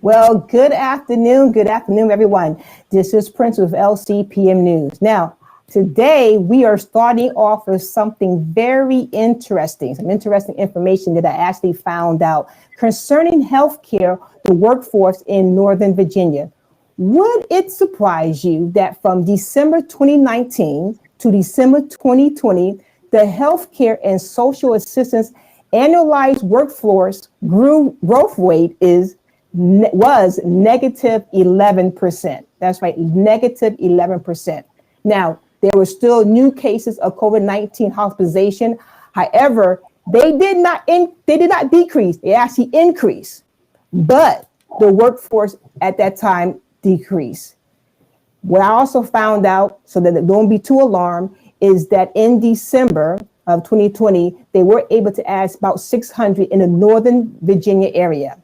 Well, good afternoon, everyone. This is Prince with LCPM News. Now, today we are starting off with something very interesting, some interesting information that I actually found out concerning healthcare, the workforce in Northern Virginia. Would it surprise you that from December 2019 to December 2020, the healthcare and social assistance annualized workforce growth rate was negative 11%. That's right, negative 11%. Now, there were still new cases of COVID-19 hospitalization. However, they did not decrease. They actually increased, but the workforce at that time decreased. What I also found out, so that don't be too alarmed, is that in December of 2020, they were able to add about 600 in the Northern Virginia area.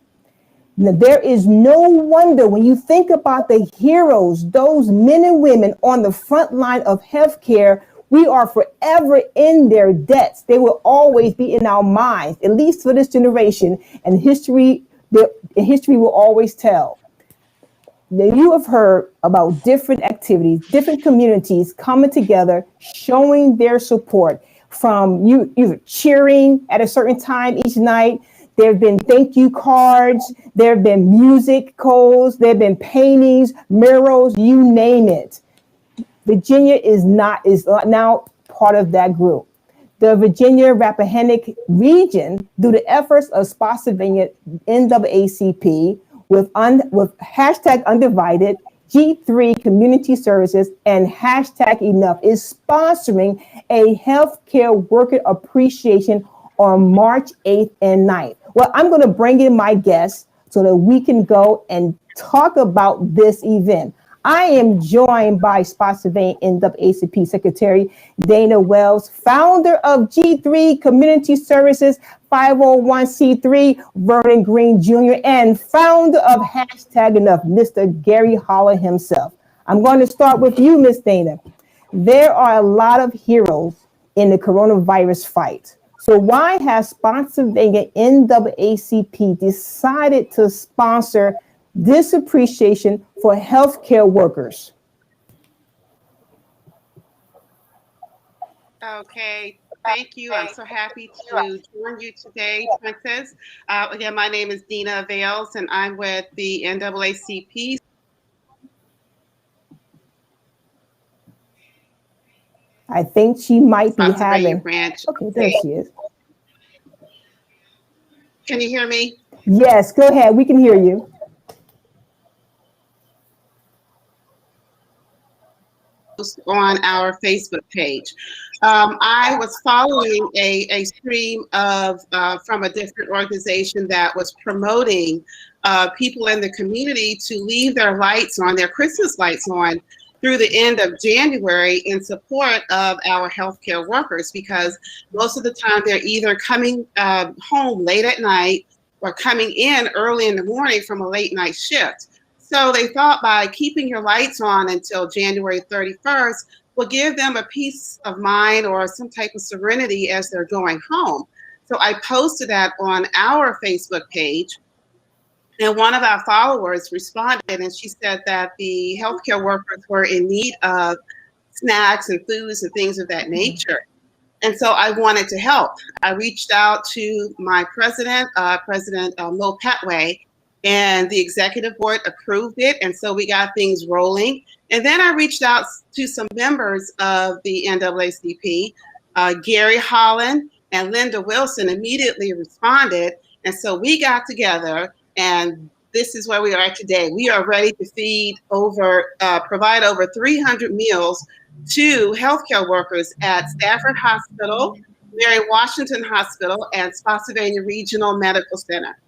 Now, there is no wonder when you think about the heroes, those men and women on the front line of healthcare, we are forever in their debts. They will always be in our minds, at least for this generation, and history will always tell. Now, you have heard about different activities, different communities coming together, showing their support, from you either cheering at a certain time each night. There have been thank you cards. There have been music codes. There have been paintings, murals, you name it. Virginia is now part of that group. The Virginia Rappahannock region, through the efforts of Spotsylvania NAACP with hashtag Undivided, G3 Community Services, and hashtag Enough, is sponsoring a healthcare worker appreciation on March 8th and 9th. Well, I'm going to bring in my guests so that we can go and talk about this event. I am joined by Spotsylvania NAACP Secretary Dina Vales, founder of G3 Community Services 501c3, Vernon Green Jr., and founder of hashtag Enough, Mr. Gary Holland himself. I'm going to start with you, Ms. Dina. There are a lot of heroes in the coronavirus fight. So why has Spotsylvania NAACP decided to sponsor this appreciation for healthcare workers? Okay, thank you. I'm so happy to join you today, Princess. Again, my name is Dina Vales, and I'm with the NAACP. I think she might be having. Branch. Okay, there she is. Can you hear me? Yes, go ahead. We can hear you. On our Facebook page. I was following a stream of from a different organization that was promoting people in the community to leave their lights on, their Christmas lights on, through the end of January in support of our healthcare workers, because most of the time they're either coming home late at night or coming in early in the morning from a late night shift. So they thought by keeping your lights on until January 31st will give them a peace of mind or some type of serenity as they're going home. So I posted that on our Facebook page, and one of our followers responded, and she said that the healthcare workers were in need of snacks and foods and things of that nature. And so I wanted to help. I reached out to my president, President Mo Petway, and the executive board approved it. And so we got things rolling. And then I reached out to some members of the NAACP, Gary Holland, And Linda Wilson immediately responded. And so we got together, and this is where we are today. We are ready to provide over 300 meals to healthcare workers at Stafford Hospital, Mary Washington Hospital, and Spotsylvania Regional Medical Center.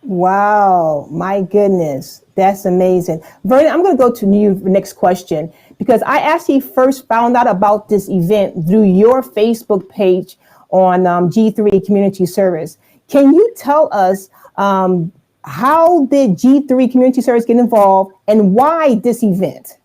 Wow, my goodness, that's amazing. Vernon, I'm going to go to you for the next question, because I actually first found out about this event through your Facebook page on G3 Community Service. Can you tell us how did G3 Community Service get involved and why this event?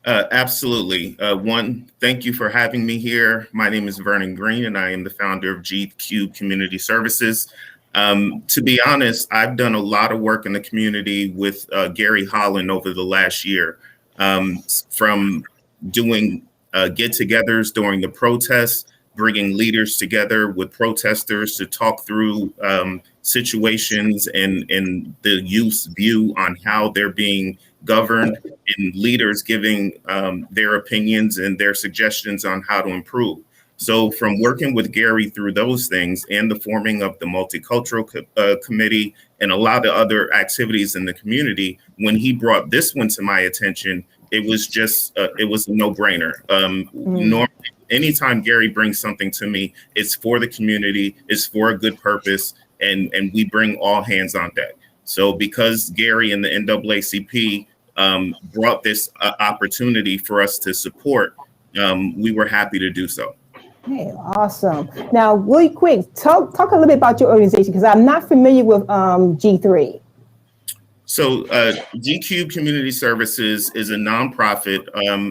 Absolutely. One, thank you for having me here. My name is Vernon Green, and I am the founder of GQ Community Services. To be honest, I've done a lot of work in the community with Gary Holland over the last year, from doing get-togethers during the protests, bringing leaders together with protesters to talk through situations and the youth's view on how they're being governed, and leaders giving their opinions and their suggestions on how to improve. So from working with Gary through those things and the forming of the multicultural committee and a lot of other activities in the community, when he brought this one to my attention, it was just, it was a no-brainer. Normally, anytime Gary brings something to me, it's for the community, it's for a good purpose, and we bring all hands on deck. So because Gary and the NAACP brought this opportunity for us to support, we were happy to do so. Hey, awesome. Now, really quick, talk a little bit about your organization, because I'm not familiar with G3. So GQ Community Services is a nonprofit.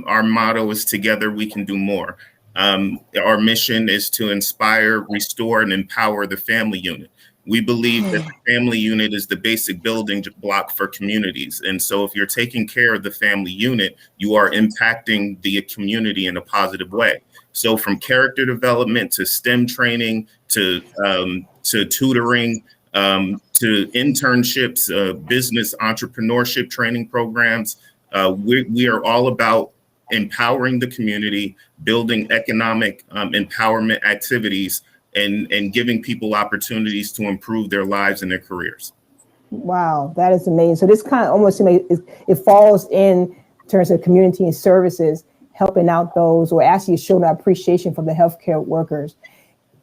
Our motto is "Together we can do more." Our mission is to inspire, restore, and empower the family unit. We believe that the family unit is the basic building block for communities. And so if you're taking care of the family unit, you are impacting the community in a positive way. So from character development to STEM training to tutoring, to internships, business entrepreneurship training programs, we are all about empowering the community, building economic empowerment activities, and giving people opportunities to improve their lives and their careers. Wow, that is amazing. So this kind of almost it falls in terms of community and services, helping out those, or actually showing appreciation for the healthcare workers.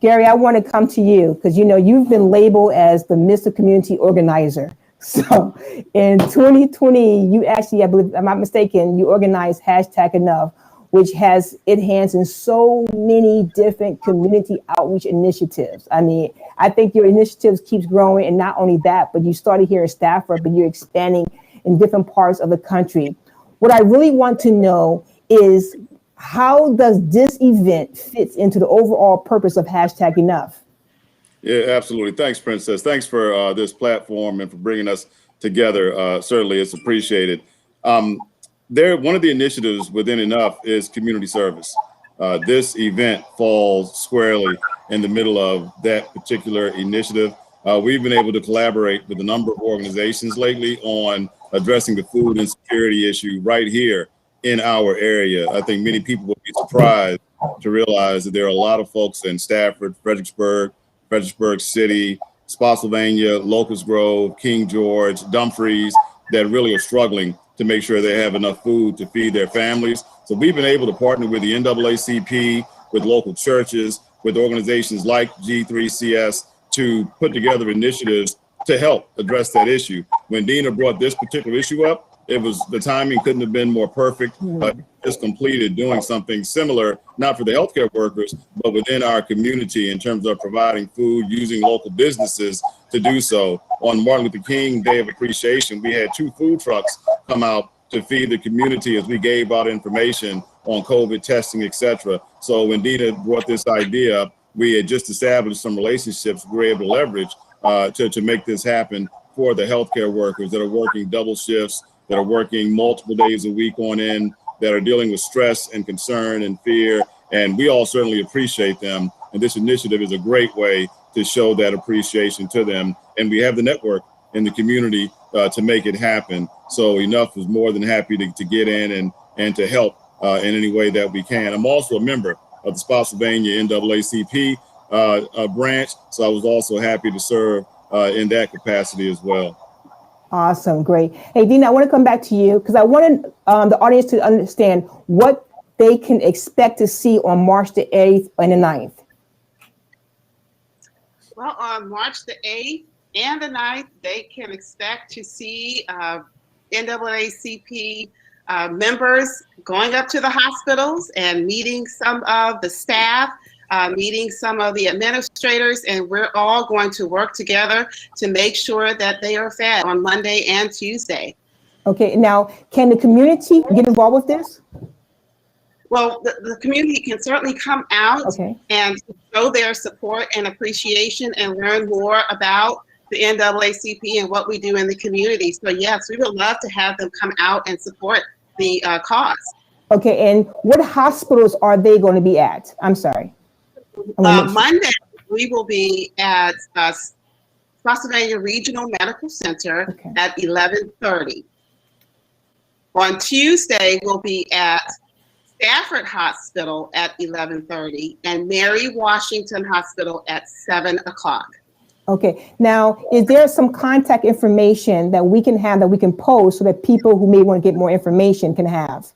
Gary, I want to come to you because you've been labeled as the Mr. Community Organizer. So in 2020, you actually, I believe, if I'm not mistaken, you organized #Enough, which has its hands in so many different community outreach initiatives. I mean, I think your initiatives keeps growing, and not only that, but you started here in Stafford, but you're expanding in different parts of the country. What I really want to know is, how does this event fit into the overall purpose of #Enough? Yeah, absolutely. Thanks, Princess. Thanks for this platform and for bringing us together. Certainly, it's appreciated. One of the initiatives within Enough is community service. This event falls squarely in the middle of that particular initiative. We've been able to collaborate with a number of organizations lately on addressing the food insecurity issue right here in our area. I think many people will be surprised to realize that there are a lot of folks in Stafford, Fredericksburg City, Spotsylvania, Locust Grove, King George, Dumfries, that really are struggling to make sure they have enough food to feed their families. So we've been able to partner with the NAACP, with local churches, with organizations like G3CS to put together initiatives to help address that issue. When Dina brought this particular issue up, the timing couldn't have been more perfect. Just completed doing something similar, not for the healthcare workers, but within our community in terms of providing food, using local businesses to do so. On Martin Luther King Day of Appreciation, we had 2 food trucks come out to feed the community as we gave out information on COVID testing, etc. So when Dina brought this idea up, we had just established some relationships we were able to leverage to make this happen for the healthcare workers that are working double shifts, that are working multiple days a week on end, that are dealing with stress and concern and fear. And we all certainly appreciate them. And this initiative is a great way to show that appreciation to them. And we have the network in the community to make it happen. So Enough is more than happy to get in and to help in any way that we can. I'm also a member of the Spotsylvania NAACP branch. So I was also happy to serve in that capacity as well. Awesome, great. Hey, Dina, I want to come back to you because I wanted the audience to understand what they can expect to see on March the 8th and the 9th. Well, on March the 8th and the 9th, they can expect to see NAACP members going up to the hospitals and meeting some of the staff, meeting some of the administrators, and we're all going to work together to make sure that they are fed on Monday and Tuesday. Okay, now, can the community get involved with this? Well, the community can certainly come out and show their support and appreciation and learn more about the NAACP and what we do in the community. So yes, we would love to have them come out and support the cause. Okay, and what hospitals are they going to be at? I'm sorry. Monday, we will be at Spotsylvania Regional Medical Center at 11:30. On Tuesday, we'll be at Stafford Hospital at 11:30 and Mary Washington Hospital at 7 o'clock. Okay, now, is there some contact information that we can have that we can post so that people who may want to get more information can have?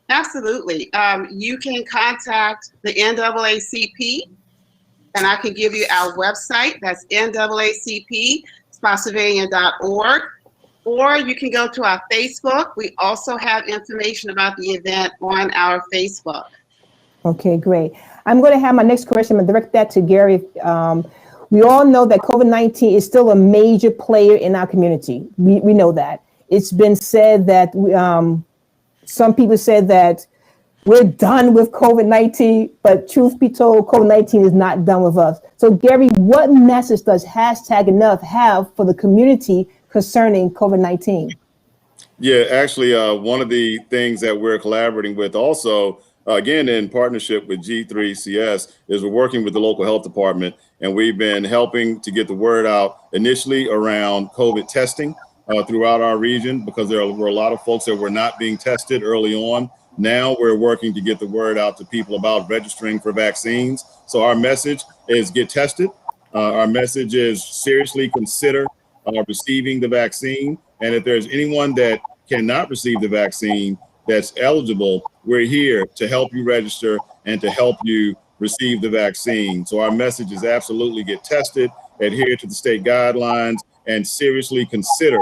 Absolutely. You can contact the NAACP, and I can give you our website. That's NAACP.Spotsylvania.org. Or you can go to our Facebook. We also have information about the event on our Facebook. Okay, great. I'm going to have my next question. I'm going to direct that to Gary. We all know that COVID-19 is still a major player in our community. We know that. It's been said that some people said that we're done with COVID-19, but truth be told, COVID-19 is not done with us. So Gary, what message does #Enough have for the community concerning COVID-19? Yeah, actually, one of the things that we're collaborating with also, again, in partnership with G3CS, is we're working with the local health department, and we've been helping to get the word out initially around COVID testing throughout our region, because there were a lot of folks that were not being tested early on. Now we're working to get the word out to people about registering for vaccines. So our message is get tested. Our message is seriously consider receiving the vaccine. And if there's anyone that cannot receive the vaccine that's eligible, we're here to help you register and to help you receive the vaccine. So our message is absolutely get tested, adhere to the state guidelines, and seriously consider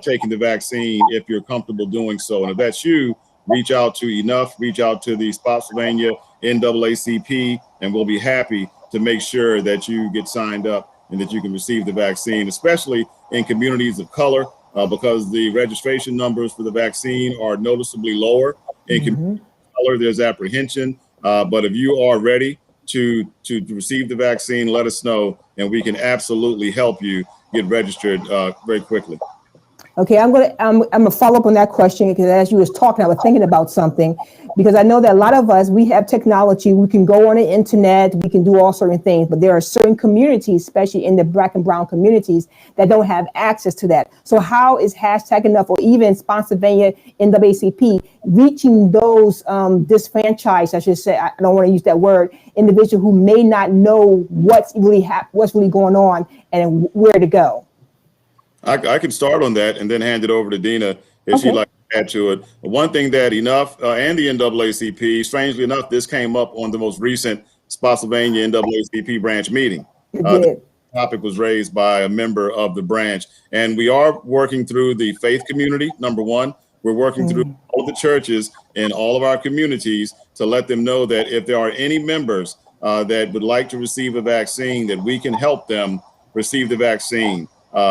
taking the vaccine if you're comfortable doing so. And if that's you, reach out to Enough, reach out to the Spotsylvania NAACP, and we'll be happy to make sure that you get signed up and that you can receive the vaccine, especially in communities of color, because the registration numbers for the vaccine are noticeably lower. In communities of color, there's apprehension, but if you are ready to receive the vaccine, let us know, and we can absolutely help you get registered very quickly. Okay, I'm gonna follow up on that question, because as you was talking, I was thinking about something, because I know that a lot of us, we have technology, we can go on the internet, we can do all certain things, but there are certain communities, especially in the Black and brown communities, that don't have access to that. So how is #Enough, or even Spotsylvania NAACP, reaching those disfranchised, I should say, I don't want to use that word, individuals who may not know what's really going on and where to go? I can start on that and then hand it over to Dina if she'd like to add to it. One thing that Enough and the NAACP, strangely enough, this came up on the most recent Spotsylvania NAACP branch meeting. The topic was raised by a member of the branch, and we are working through the faith community. Number one, we're working through all the churches in all of our communities to let them know that if there are any members that would like to receive a vaccine, that we can help them receive the vaccine.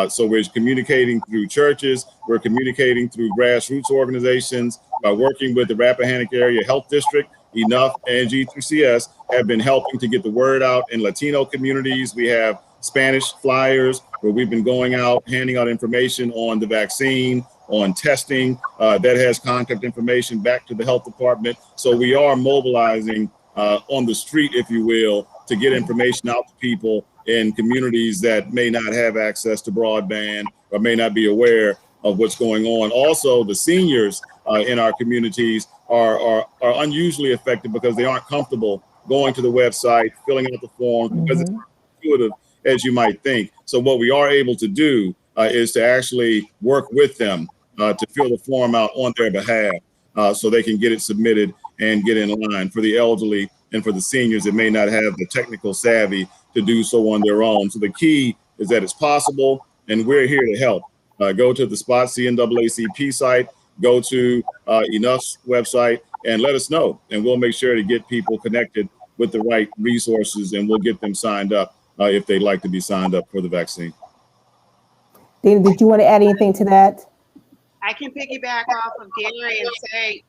So we're communicating through churches, we're communicating through grassroots organizations, by working with the Rappahannock Area Health District. Enough and G3CS have been helping to get the word out in Latino communities. We have Spanish flyers where we've been going out, handing out information on the vaccine, on testing, that has contact information back to the health department. So we are mobilizing on the street, if you will, to get information out to people in communities that may not have access to broadband or may not be aware of what's going on. Also, the seniors in our communities are unusually affected because they aren't comfortable going to the website, filling out the form, because it's not intuitive as you might think. So what we are able to do is to actually work with them to fill the form out on their behalf so they can get it submitted and get in line. For the elderly and for the seniors that may not have the technical savvy to do so on their own. So the key is that it's possible, and we're here to help. Go to the Spotsylvania NAACP site, go to Enough's website, and let us know. And we'll make sure to get people connected with the right resources, and we'll get them signed up if they'd like to be signed up for the vaccine. Dina, did you want to add anything to that? I can piggyback off of Gary and say,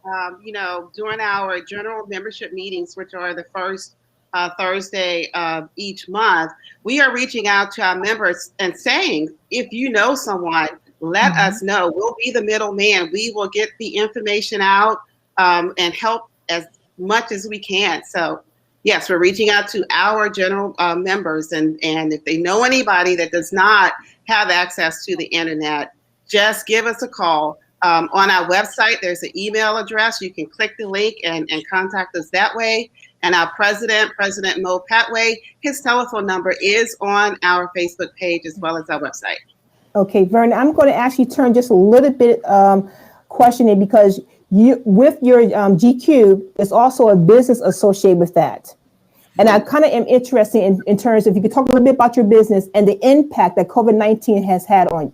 during our general membership meetings, which are the first Thursday of each month, we are reaching out to our members and saying, if you know someone, let us know. We'll be the middleman. We will get the information out and help as much as we can. So yes, we're reaching out to our general members, and if they know anybody that does not have access to the internet, just give us a call. On our website, there's an email address. You can click the link and contact us that way. And our President Mo Patway, his telephone number is on our Facebook page as well as our website. Okay, Vernon, I'm going to actually turn just a little bit questioning, because you, with your GQ, there's also a business associated with that. And I kind of am interested in terms of, if you could talk a little bit about your business and the impact that COVID-19 has had on you.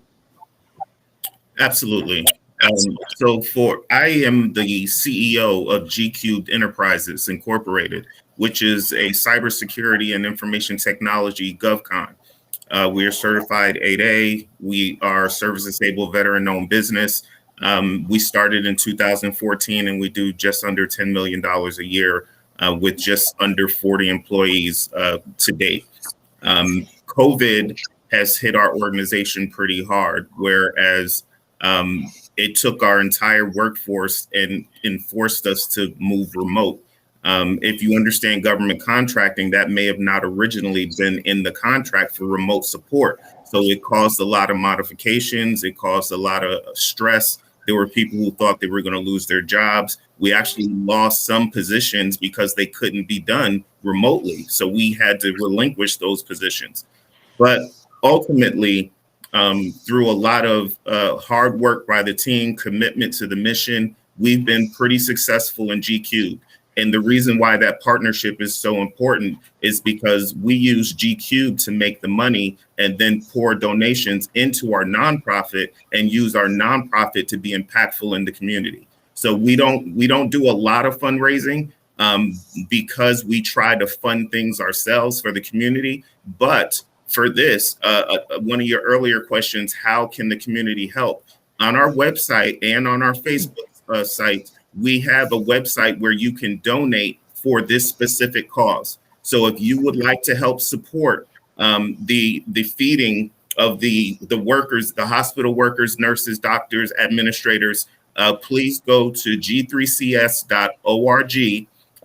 Absolutely. I am the CEO of GQ Enterprises Incorporated, which is a cybersecurity and information technology GovCon. We are certified 8A. We are service-disabled veteran-owned business. We started in 2014, and we do just under $10 million a year with just under 40 employees to date. COVID has hit our organization pretty hard, whereas it took our entire workforce and forced us to move remote. If you understand government contracting, that may have not originally been in the contract for remote support. So it caused a lot of modifications. It caused a lot of stress. There were people who thought they were going to lose their jobs. We actually lost some positions because they couldn't be done remotely. So we had to relinquish those positions. But ultimately, through a lot of hard work by the team, commitment to the mission, we've been pretty successful in GQ. And the reason why that partnership is so important is because we use GQ to make the money and then pour donations into our nonprofit and use our nonprofit to be impactful in the community. So we don't do a lot of fundraising because we try to fund things ourselves for the community. But for this, one of your earlier questions, how can the community help? On our website and on our Facebook site, we have a website where you can donate for this specific cause. So if you would like to help support the feeding of the workers, the hospital workers, nurses, doctors, administrators, please go to g3cs.org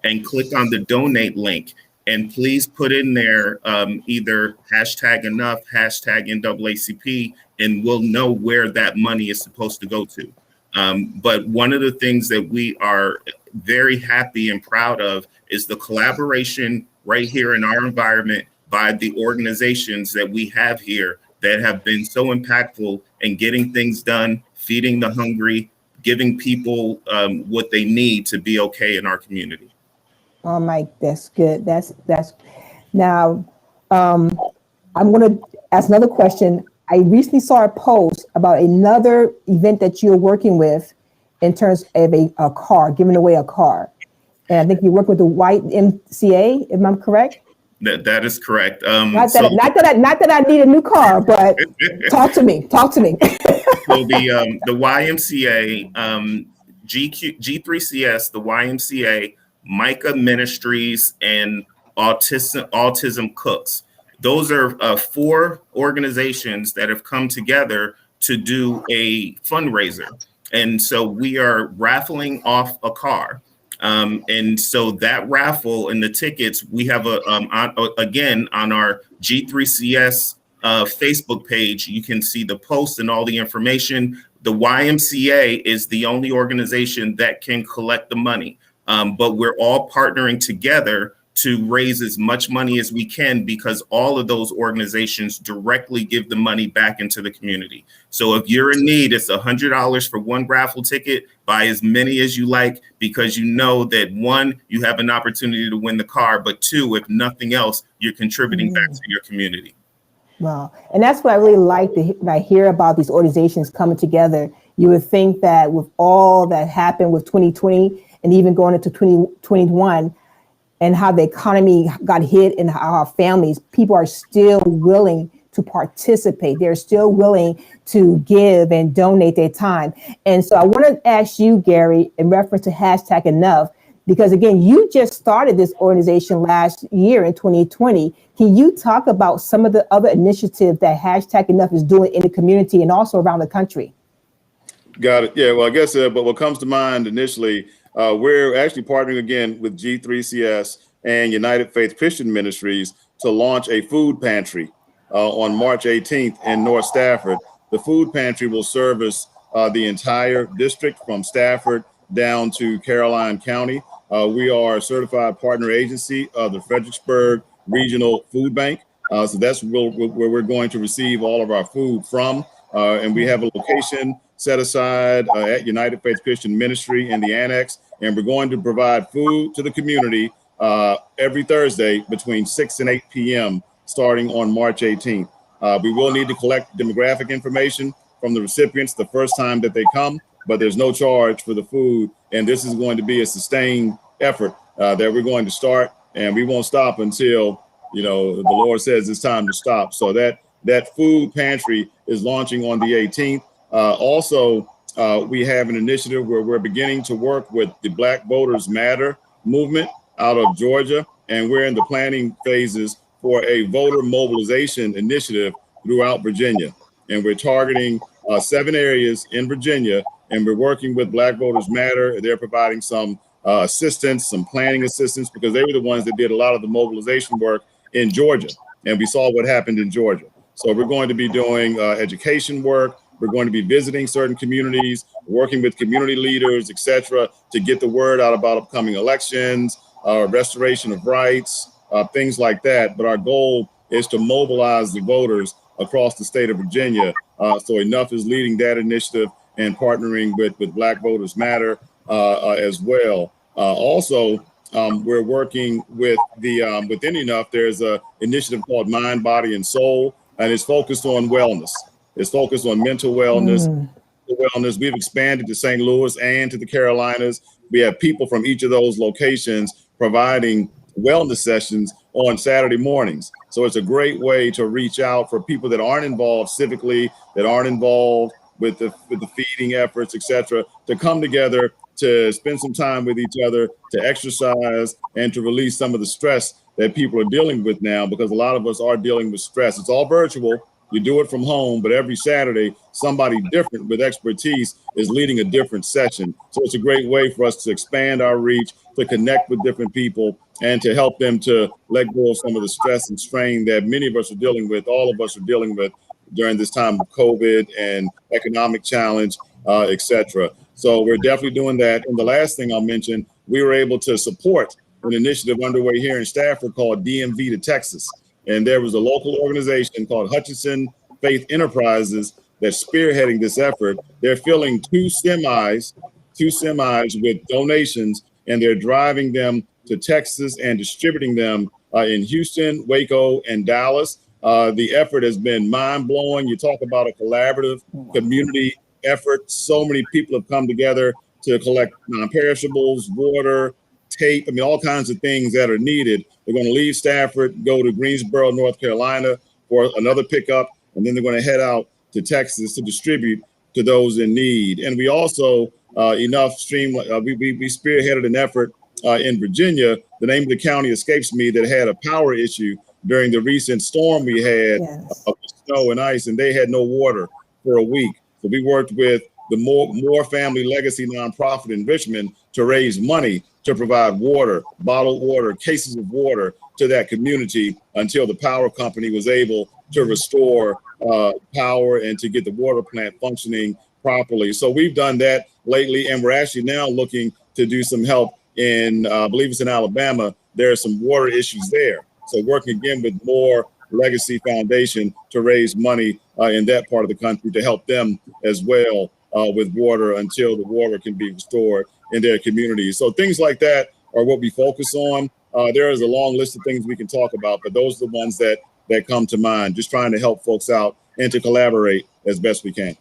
and click on the donate link. And please put in there either #enough, #NAACP, and we'll know where that money is supposed to go to. But one of the things that we are very happy and proud of is the collaboration right here in our environment by the organizations that we have here that have been so impactful in getting things done, feeding the hungry, giving people what they need to be okay in our community. Oh, Mike, that's good. That's now. I'm going to ask another question. I recently saw a post about another event that you're working with in terms of a car, giving away a car. And I think you work with the YMCA, if I'm correct. That is correct. Not that I need a new car, but talk to me. So the YMCA, G3CS, the YMCA, Micah Ministries, and Autism Cooks. Those are 4 organizations that have come together to do a fundraiser. And so we are raffling off a car. And so that raffle and the tickets, we have again, on our G3CS Facebook page, you can see the post and all the information. The YMCA is the only organization that can collect the money. But we're all partnering together to raise as much money as we can, because all of those organizations directly give the money back into the community. So if you're in need, it's $100 for one raffle ticket. Buy as many as you like, because you know that one, you have an opportunity to win the car, but two, if nothing else, you're contributing back to your community. Wow. And that's what I really like when I hear about these organizations coming together. You would think that with all that happened with 2020 and even going into 2021, and how the economy got hit and how our families, people are still willing to participate. They're still willing to give and donate their time. And so I want to ask you, Gary, in reference to hashtag enough, because again, you just started this organization last year in 2020. Can you talk about some of the other initiatives that hashtag enough is doing in the community and also around the country? Got it. Yeah, well, I guess, but what comes to mind initially, we're actually partnering again with G3CS and United Faith Christian Ministries to launch a food pantry on March 18th in North Stafford. The food pantry will service the entire district from Stafford down to Caroline County. We are a certified partner agency of the Fredericksburg Regional Food Bank. So that's where we're going to receive all of our food from. And we have a location set aside at United Faith Christian Ministry in the annex. And we're going to provide food to the community every Thursday between 6 and 8 p.m. starting on March 18th. We will need to collect demographic information from the recipients the first time that they come, but there's no charge for the food. And this is going to be a sustained effort that we're going to start, and we won't stop until, the Lord says it's time to stop. So that food pantry is launching on the 18th. Also, we have an initiative where we're beginning to work with the Black Voters Matter movement out of Georgia, and we're in the planning phases for a voter mobilization initiative throughout Virginia. And we're targeting 7 areas in Virginia, and we're working with Black Voters Matter. They're providing some assistance, some planning assistance, because they were the ones that did a lot of the mobilization work in Georgia, and we saw what happened in Georgia. So we're going to be doing education work. We're going to be visiting certain communities, working with community leaders, et cetera, to get the word out about upcoming elections, restoration of rights, things like that. But our goal is to mobilize the voters across the state of Virginia. So Enough is leading that initiative and partnering with Black Voters Matter as well. Also, we're working with within Enough, there's an initiative called Mind, Body, and Soul, and it's focused on wellness. It's focused on mental wellness. We've expanded to St. Louis and to the Carolinas. We have people from each of those locations providing wellness sessions on Saturday mornings. So it's a great way to reach out for people that aren't involved civically, that aren't involved with the feeding efforts, et cetera, to come together, to spend some time with each other, to exercise, and to release some of the stress that people are dealing with now, because a lot of us are dealing with stress. It's all virtual. You do it from home, but every Saturday, somebody different with expertise is leading a different session. So it's a great way for us to expand our reach, to connect with different people, and to help them to let go of some of the stress and strain that many of us are dealing with, all of us are dealing with during this time of COVID and economic challenge, et cetera. So we're definitely doing that. And the last thing I'll mention, we were able to support an initiative underway here in Stafford called DMV to Texas. And there was a local organization called Hutchinson Faith Enterprises that's spearheading this effort. They're filling two semis with donations, and they're driving them to Texas and distributing them in Houston, Waco, and Dallas. The effort has been mind-blowing. You talk about a collaborative community effort. So many people have come together to collect non-perishables, water, tape, all kinds of things that are needed. They're going to leave Stafford, go to Greensboro, North Carolina for another pickup, and then they're going to head out to Texas to distribute to those in need. And we also, we spearheaded an effort in Virginia. The name of the county escapes me, that had a power issue during the recent storm we had of snow and ice, and they had no water for a week. So we worked with the Moore Family Legacy nonprofit in Richmond to raise money to provide water, bottled water, cases of water to that community until the power company was able to restore power and to get the water plant functioning properly. So we've done that lately, and we're actually now looking to do some help in, I believe it's in Alabama, there are some water issues there. So working again with More Legacy Foundation to raise money in that part of the country to help them as well with water until the water can be restored in their communities. So things like that are what we focus on. There is a long list of things we can talk about, but those are the ones that come to mind, just trying to help folks out and to collaborate as best we can.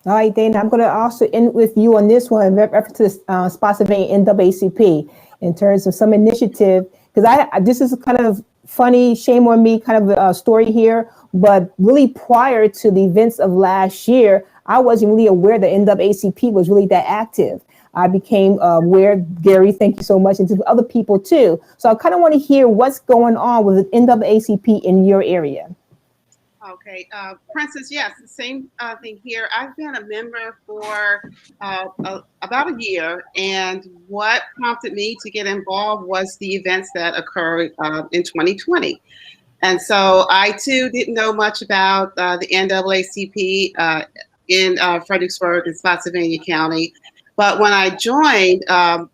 All right, Dana, I'm going to also end with you on this one in reference to Spotsylvania NAACP in terms of some initiative, because this is a kind of funny, shame on me kind of a story here, but really prior to the events of last year, I wasn't really aware that NAACP was really that active. I became aware, Gary, thank you so much, and to other people too. So I kind of want to hear what's going on with NAACP in your area. Okay, Princess, yes, the same thing here. I've been a member for about a year, and what prompted me to get involved was the events that occurred in 2020. And so I too didn't know much about the NAACP in Fredericksburg and Spotsylvania County. But when I joined, our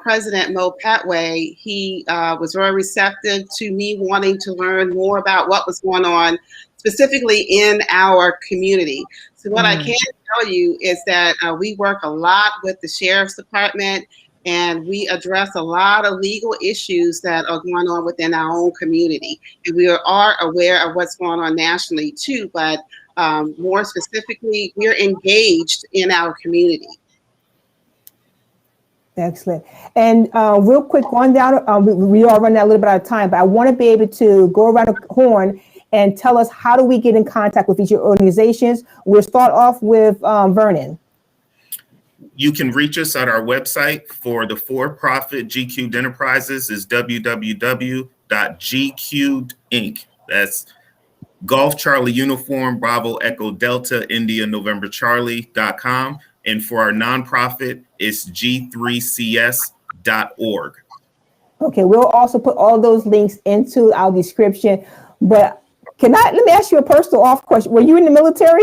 president, Mo Patway, he was very receptive to me wanting to learn more about what was going on specifically in our community. So what I can tell you is that we work a lot with the Sheriff's Department, and we address a lot of legal issues that are going on within our own community. And we are aware of what's going on nationally too, but more specifically, we're engaged in our community. Excellent. And real quick, on down, we are running out a little bit out of time, but I want to be able to go around the horn and tell us, how do we get in contact with these organizations? We'll start off with Vernon. You can reach us at our website for the for-profit GQ'd Enterprises is www.gq'd.inc. That's Golf Charlie Uniform Bravo Echo Delta India November Charlie.com. And for our nonprofit, it's g3cs.org. Okay, we'll also put all those links into our description. But let me ask you a personal off question. Were you in the military?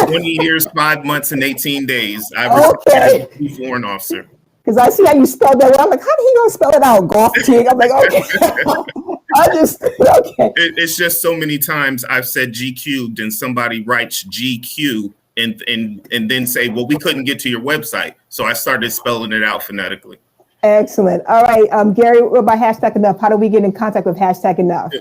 20 years, 5 months, and 18 days. I was a foreign officer. Because I see how you spelled that. I'm like, how did he gonna spell it out? Golf team. I'm like, okay. It's just so many times I've said GQ, and somebody writes GQ and then say, well, we couldn't get to your website. So I started spelling it out phonetically. Excellent. All right, Gary, what about hashtag enough? How do we get in contact with hashtag enough?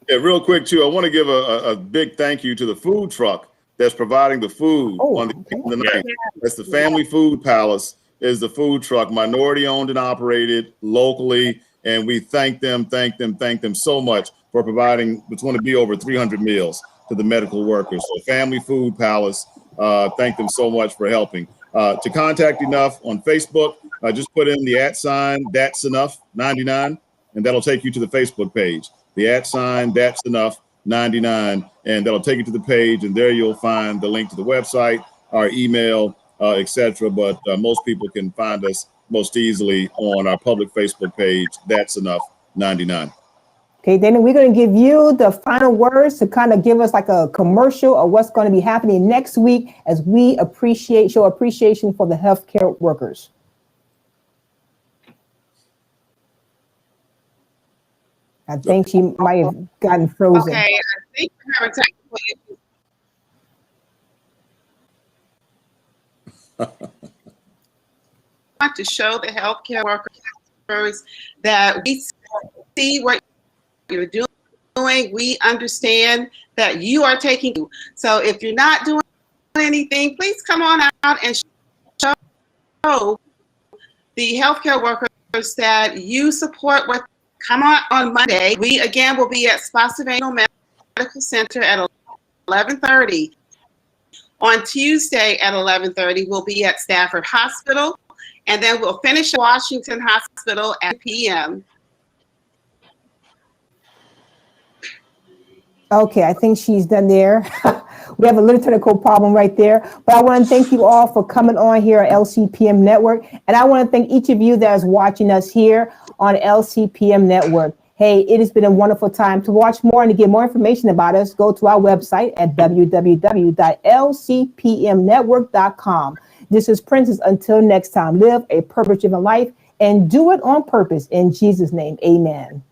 Yeah, real quick too, I want to give a big thank you to the food truck that's providing the food on the night. That's the Family Food Palace, is the food truck, minority owned and operated locally. And we thank them so much for providing what's going to be over 300 meals to the medical workers. So Family Food Palace, thank them so much for helping. To contact Enough on Facebook, just put in the @ That's Enough 99, and that'll take you to the Facebook page. The @ That's Enough 99, and that'll take you to the page, and there you'll find the link to the website, our email, etc. But most people can find us most easily on our public Facebook page, That's Enough 99. Okay, Dana, we're going to give you the final words to kind of give us like a commercial of what's going to be happening next week as we show appreciation for the healthcare workers. I think she might have gotten frozen. Okay, I think we're having technical issues. I want to show the healthcare workers that we see what you're doing. We understand that you are taking. So if you're not doing anything, please come on out and show the healthcare workers that you support what. Come on Monday. We again will be at Spotsylvania Medical Center at 11:30. On Tuesday at 11:30, we'll be at Stafford Hospital, and then we'll finish at Washington Hospital at p.m. Okay, I think she's done there. We have a little technical problem right there, but I want to thank you all for coming on here at LCPM Network. And I want to thank each of you that is watching us here on LCPM Network. Hey, it has been a wonderful time. To watch more and to get more information about us, go to our website at www.lcpmnetwork.com. This is Princess. Until next time, live a purpose-driven life and do it on purpose. In Jesus' name, amen.